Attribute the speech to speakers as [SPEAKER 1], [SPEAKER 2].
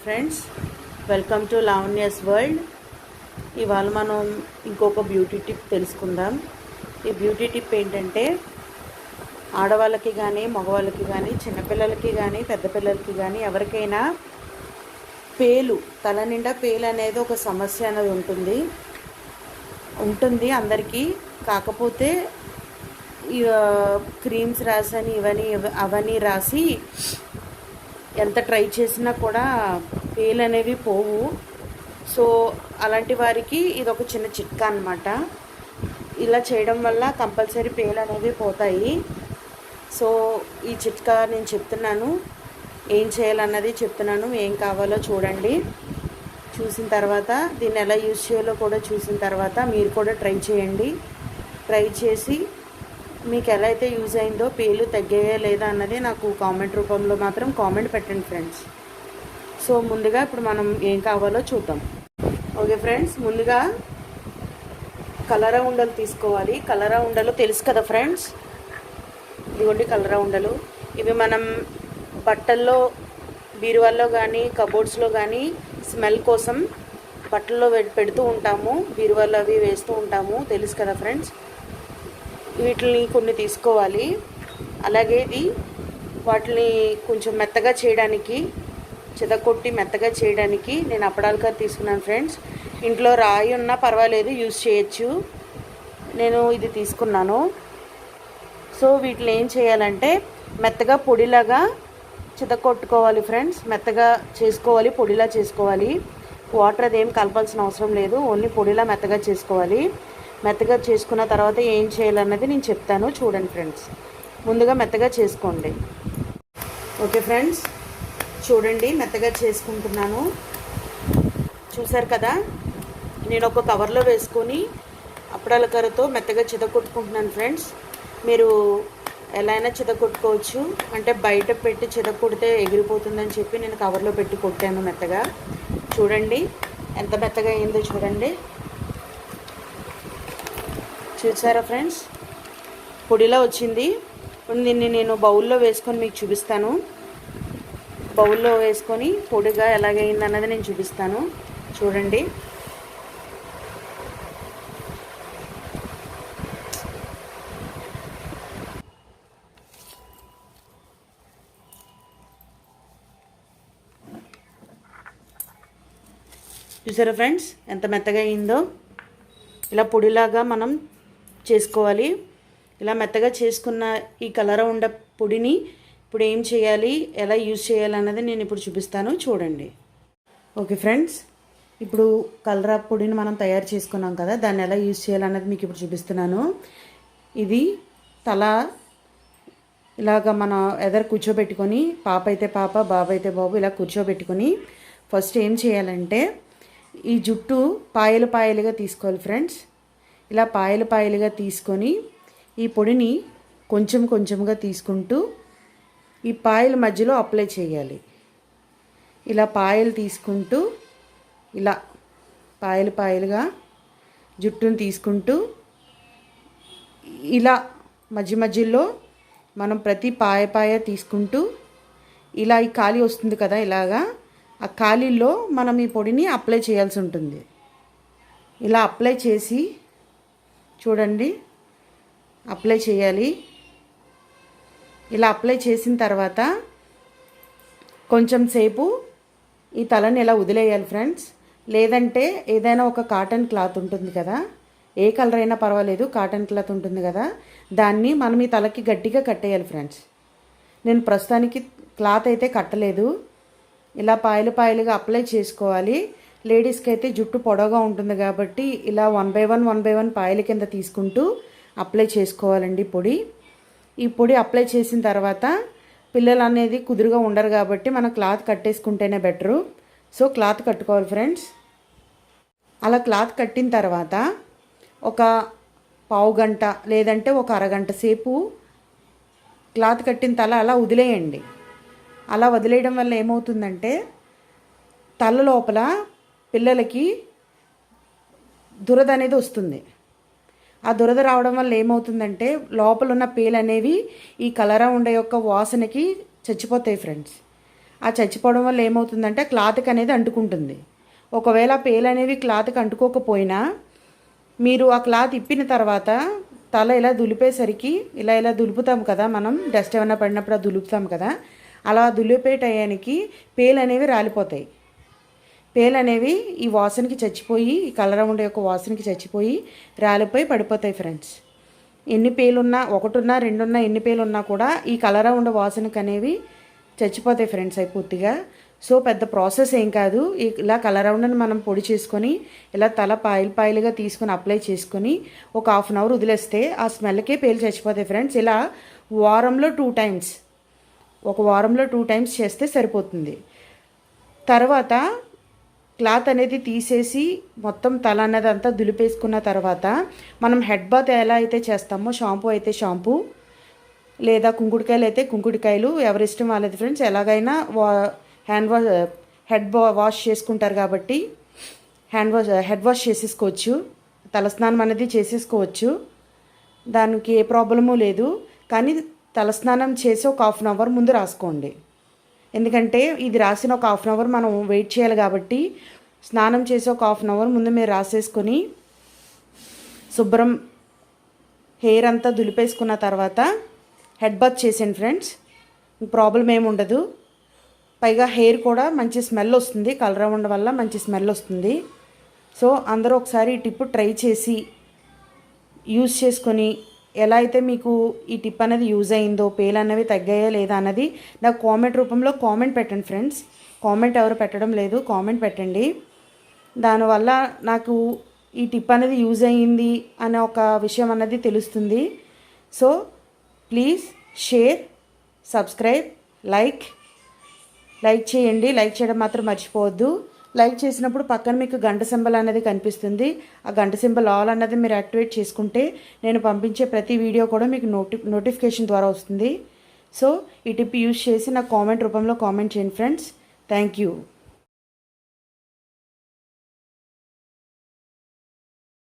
[SPEAKER 1] Friends, welcome to Lavanya's world. ఇవాళ మనం ఇంకొక బ్యూటీ టిప్ తెలుసుకుందాం. ఈ బ్యూటీ టిప్ ఏంటంటే ఆడవాళ్ళకి కానీ మగవాళ్ళకి కానీ చిన్నపిల్లలకి కానీ పెద్ద పిల్లలకి కానీ ఎవరికైనా తల నిండా పేలు అనేది ఒక సమస్య అనేది ఉంటుంది అందరికీ. కాకపోతే క్రీమ్స్ రాసని అవన్నీ రాసి ఎంత ట్రై చేసినా కూడా పేలు అనేవి పోవు. సో అలాంటి వారికి ఇది ఒక చిన్న చిట్కా అన్నమాట. ఇలా చేయడం వల్ల కంపల్సరీ పేలు అనేవి పోతాయి. సో ఈ చిట్కా నేను చెప్తున్నాను, ఏం చేయాలన్నది చెప్తున్నాను. ఏం కావాలో చూడండి. చూసిన తర్వాత దీన్ని ఎలా యూజ్ చేయాలో కూడా చూసిన తర్వాత మీరు కూడా ట్రై చేయండి. ట్రై చేసి మీకు ఎలా అయితే యూజ్ అయిందో, పేలు తగ్గాయా లేదా అన్నది నాకు కామెంట్ రూపంలో మాత్రం కామెంట్ పెట్టండి ఫ్రెండ్స్. సో ముందుగా ఇప్పుడు మనం ఏం కావాలో చూద్దాం. ఓకే ఫ్రెండ్స్, ముందుగా కలరా ఉండలు తీసుకోవాలి. కలరా ఉండలు తెలుసు కదా ఫ్రెండ్స్, ఇదిగోండి కలరా ఉండలు. ఇవి మనం బట్టల్లో, బీరువాల్లో కానీ కబోర్డ్స్లో కానీ స్మెల్ కోసం బట్టల్లో పెడుతూ ఉంటాము, బీరువాల్లో అవి వేస్తూ ఉంటాము, తెలుసు కదా ఫ్రెండ్స్. వీటిని కొన్ని తీసుకోవాలి. అలాగే వాటిని కొంచెం మెత్తగా చేయడానికి, చితకొట్టి మెత్తగా చేయడానికి నేను అప్పడాల కర్ర తీసుకున్నాను ఫ్రెండ్స్. ఇంట్లో రాయి ఉన్నా పర్వాలేదు, యూజ్ చేయొచ్చు. నేను ఇది తీసుకున్నాను. సో వీటిని ఏం చేయాలంటే మెత్తగా పొడిలాగా చితకొట్టుకోవాలి ఫ్రెండ్స్. మెత్తగా చేసుకోవాలి, పొడిలా చేసుకోవాలి. వాటర్ అదేం కలపాల్సిన అవసరం లేదు, ఓన్లీ పొడిలా మెత్తగా చేసుకోవాలి. మెత్తగా చేసుకున్న తర్వాత ఏం చేయాలన్నది నేను చెప్తాను, చూడండి ఫ్రెండ్స్. ముందుగా మెత్తగా చేసుకోండి. ఓకే ఫ్రెండ్స్, చూడండి మెత్తగా చేసుకుంటున్నాను. చూసారు కదా, నేను ఒక కవర్లో వేసుకొని అప్పడాల కర్రతో మెత్తగా చితకొట్టుకుంటున్నాను ఫ్రెండ్స్. మీరు ఎలా అయినా చితకొట్టుకోవచ్చు, అంటే బయట పెట్టి చితకొడితే ఎగిరిపోతుందని చెప్పి నేను కవర్లో పెట్టి కొట్టాను మెత్తగా. చూడండి ఎంత మెత్తగా అయిందో చూడండి. చూసారా ఫ్రెండ్స్, పొడిలా వచ్చింది. దీన్ని నేను బౌల్లో వేసుకొని మీకు చూపిస్తాను. బౌల్లో వేసుకొని పొడిగా ఎలాగైంది అన్నది నేను చూపిస్తాను, చూడండి. చూసారా ఫ్రెండ్స్ ఎంత మెత్తగా అయిందో. ఇలా పొడిలాగా మనం చేసుకోవాలి. ఇలా మెత్తగా చేసుకున్న ఈ కలరా ఉండ పొడిని ఇప్పుడు ఏం చేయాలి, ఎలా యూజ్ చేయాలన్నది నేను ఇప్పుడు చూపిస్తాను, చూడండి. ఓకే ఫ్రెండ్స్, ఇప్పుడు కలరా పొడిని మనం తయారు చేసుకున్నాం కదా, దాన్ని ఎలా యూజ్ చేయాలన్నది మీకు ఇప్పుడు చూపిస్తున్నాను. ఇది తల ఇలాగ మన ఎదరు కూర్చోబెట్టుకొని, పాప అయితే పాప, బాబు అయితే బాబు, ఇలా కూర్చోబెట్టుకొని ఫస్ట్ ఏం చేయాలంటే ఈ జుట్టు పాయలు పాయలుగా తీసుకోవాలి ఫ్రెండ్స్. ఇలా పాయలు పాయలుగా తీసుకొని ఈ పొడిని కొంచెం కొంచెంగా తీసుకుంటూ ఈ పాయల మధ్యలో అప్లై చేయాలి. ఇలా పాయలు తీసుకుంటూ ఇలా పాయలు పాయలుగా జుట్టును తీసుకుంటూ ఇలా మధ్య మధ్యలో మనం ప్రతి పాయ తీసుకుంటూ ఇలా ఈ ఖాళీ వస్తుంది కదా, ఇలాగా ఆ ఖాళీలో మనం ఈ పొడిని అప్లై చేయాల్సి ఉంటుంది. ఇలా అప్లై చేసి చూడండి, అప్లై చేయాలి. ఇలా అప్లై చేసిన తర్వాత కొంచెం సేపు ఈ తలని ఇలా వదిలేయాలి ఫ్రెండ్స్. లేదంటే ఏదైనా ఒక కాటన్ క్లాత్ ఉంటుంది కదా, ఏ కలర్ అయినా పర్వాలేదు, కాటన్ క్లాత్ ఉంటుంది కదా, దాన్ని మనం ఈ తలకి గట్టిగా కట్టేయాలి ఫ్రెండ్స్. నేను ప్రస్తుతానికి క్లాత్ అయితే కట్టలేదు. ఇలా పాయలు పాయలుగా అప్లై చేసుకోవాలి. లేడీస్కి అయితే జుట్టు పొడవుగా ఉంటుంది కాబట్టి ఇలా 1 by 1 పాయల కింద తీసుకుంటూ అప్లై చేసుకోవాలండి పొడి. ఈ పొడి అప్లై చేసిన తర్వాత పిల్లలు అనేది కుదురుగా ఉండరు కాబట్టి మనం క్లాత్ కట్టేసుకుంటేనే బెటరు. సో క్లాత్ కట్టుకోవాలి ఫ్రెండ్స్. అలా క్లాత్ కట్టిన తర్వాత ఒక పావు గంట లేదంటే ఒక అరగంట సేపు క్లాత్ కట్టిన తల అలా వదిలేయండి. అలా వదిలేయడం వల్ల ఏమవుతుందంటే తల లోపల పిల్లలకి దురద అనేది వస్తుంది. ఆ దురద రావడం వల్ల ఏమవుతుందంటే లోపల ఉన్న పేలు అనేవి ఈ కలరా ఉండే యొక్క వాసనకి చచ్చిపోతాయి ఫ్రెండ్స్. ఆ చచ్చిపోవడం వల్ల ఏమవుతుందంటే క్లాత్కి అనేది అంటుకుంటుంది. ఒకవేళ పేలు అనేవి క్లాత్కి అంటుకోకపోయినా మీరు ఆ క్లాత్ ఇప్పిన తర్వాత తల ఇలా దులిపేసరికి ఇలా దులుపుతాం కదా, మనం డస్ట్ ఏమైనా పడినప్పుడు అది దులుపుతాం కదా, అలా దులిపే టయానికి పేలు అనేవి రాలిపోతాయి. పేలు అనేవి ఈ వాసనకి చచ్చిపోయి, ఈ కలర్ ఉండే యొక్క వాసనకి చచ్చిపోయి రాలిపోయి పడిపోతాయి ఫ్రెండ్స్. ఎన్ని పేలున్నా, ఒకటున్నా రెండున్నా, ఎన్ని పేలున్నా కూడా ఈ కలర్ ఉండే వాసనకి అనేవి చచ్చిపోతాయి ఫ్రెండ్స్ అవి పూర్తిగా. సో పెద్ద ప్రాసెస్ ఏం కాదు. ఇలా కలర్ రౌండ్ని మనం పొడి చేసుకొని ఇలా తల పాయలుగా తీసుకొని అప్లై చేసుకొని ఒక 1/2 అవర్ వదిలేస్తే ఆ స్మెల్కే పేలు చచ్చిపోతాయి ఫ్రెండ్స్. ఇలా వారంలో 2 టైమ్స్, ఒక వారంలో 2 టైమ్స్ చేస్తే సరిపోతుంది. తర్వాత క్లాత్ అనేది తీసేసి మొత్తం తల అనేది అంతా దులిపేసుకున్న తర్వాత మనం హెడ్ బాత్ ఎలా అయితే చేస్తామో, షాంపూ అయితే షాంపూ, లేదా కుంకుడుకాయలు అయితే కుంకుడుకాయలు, ఎవరిష్టం వాళ్ళది ఫ్రెండ్స్. ఎలాగైనా హెడ్ వాష్ చేసుకుంటారు కాబట్టి హెడ్ వాష్ చేసేసుకోవచ్చు, తలస్నానం అనేది చేసేసుకోవచ్చు, దానికి ఏ ప్రాబ్లము లేదు. కానీ తలస్నానం చేసి ఒక 1/2 అవర్ ముందు రాసుకోండి. ఎందుకంటే ఇది రాసిన ఒక 1/2 అవర్ మనం వెయిట్ చేయాలి కాబట్టి స్నానం చేసి ఒక 1/2 అవర్ ముందు మీరు రాసేసుకొని శుభ్రం హెయిర్ అంతా దులిపేసుకున్న తర్వాత హెడ్ బాత్ చేసేయండి ఫ్రెండ్స్. ప్రాబ్లం ఏమి ఉండదు. పైగా హెయిర్ కూడా మంచి స్మెల్ వస్తుంది, కలర్ ఉండడం వల్ల మంచి స్మెల్ వస్తుంది. సో అందరూ ఒకసారి ఈ టిప్ ట్రై చేసి యూజ్ చేసుకొని ఎలా అయితే మీకు ఈ టిప్ అనేది యూజ్ అయిందో, పేలు అనేవి తగ్గాయా లేదా అన్నది నాకు కామెంట్ రూపంలో కామెంట్ పెట్టండి ఫ్రెండ్స్. కామెంట్ ఎవరు పెట్టడం లేదు, కామెంట్ పెట్టండి. దానివల్ల నాకు ఈ టిప్ అనేది యూజ్ అయ్యింది అనే ఒక విషయం అన్నది తెలుస్తుంది. So please share, subscribe, like చేయండి. లైక్ చేయడం మాత్రం మర్చిపోవద్దు. లైక్ చేసినప్పుడు పక్కన మీకు గంట సింబల్ అనేది కనిపిస్తుంది. ఆ గంట సింబల్ ఆల్ అన్నది మీరు యాక్టివేట్ చేసుకుంటే నేను పంపించే ప్రతి వీడియో కూడా మీకు నోటిఫికేషన్ ద్వారా వస్తుంది. సో ఈ టిప్ యూజ్ చేసి నాకు కామెంట్ రూపంలో కామెంట్ చేయండి ఫ్రెండ్స్. Thank you.